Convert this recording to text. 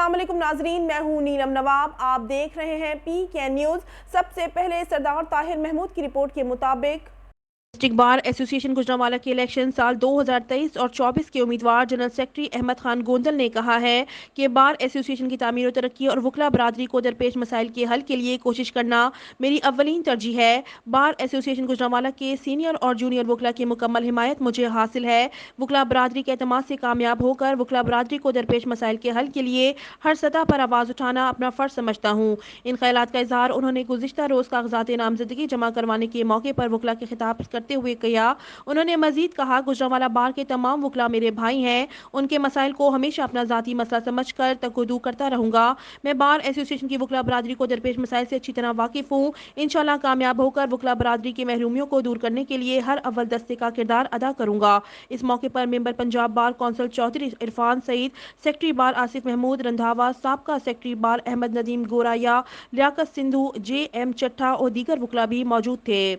السلام علیکم ناظرین، میں ہوں نیلم نواب، آپ دیکھ رہے ہیں پی کے نیوز۔ سب سے پہلے سردار طاہر محمود کی رپورٹ کے مطابق ڈسٹرکٹ بار ایسوسی ایشن گوجرانوالہ کے الیکشن سال 2023 اور 24 کے امیدوار جنرل سیکرٹری احمد خان گوندل نے کہا ہے کہ بار ایسوسی ایشن کی تعمیر و ترقی اور وکلا برادری کو درپیش مسائل کے حل کے لیے کوشش کرنا میری اولین ترجیح ہے۔ بار ایسوسی ایشن گوجرانوالہ کے سینئر اور جونیئر وکلا کی مکمل حمایت مجھے حاصل ہے۔ وکلا برادری کے اعتماد سے کامیاب ہو کر وکلا برادری کو درپیش مسائل کے حل کے لیے ہر سطح پر آواز اٹھانا اپنا فرض سمجھتا ہوں۔ ان خیالات کا اظہار انہوں نے گزشتہ روز کاغذات نامزدگی جمع کروانے کے موقع پر وکلا کے خطاب کرتے ہوئے کیا۔ انہوں نے مزید کہا، گوجرانوالہ بار کے تمام وکلا میرے بھائی ہیں، ان کے مسائل کو ہمیشہ اپنا ذاتی مسئلہ سمجھ کر تقدو کرتا رہوں گا۔ میں بار ایسوسی ایشن کی وکلا برادری کو درپیش مسائل سے اچھی طرح واقف ہوں۔ انشاءاللہ کامیاب ہو کر وکلا برادری کی محرومیوں کو دور کرنے کے لیے ہر اول دستے کا کردار ادا کروں گا۔ اس موقع پر ممبر پنجاب بار کونسل چودھری عرفان سعید، سیکرٹری بار آصف محمود رندھاوا، سابقہ سیکرٹری بار احمد ندیم گوریا، لیاقت سندھو، جے ایم چٹھا اور دیگر وکلا بھی موجود تھے۔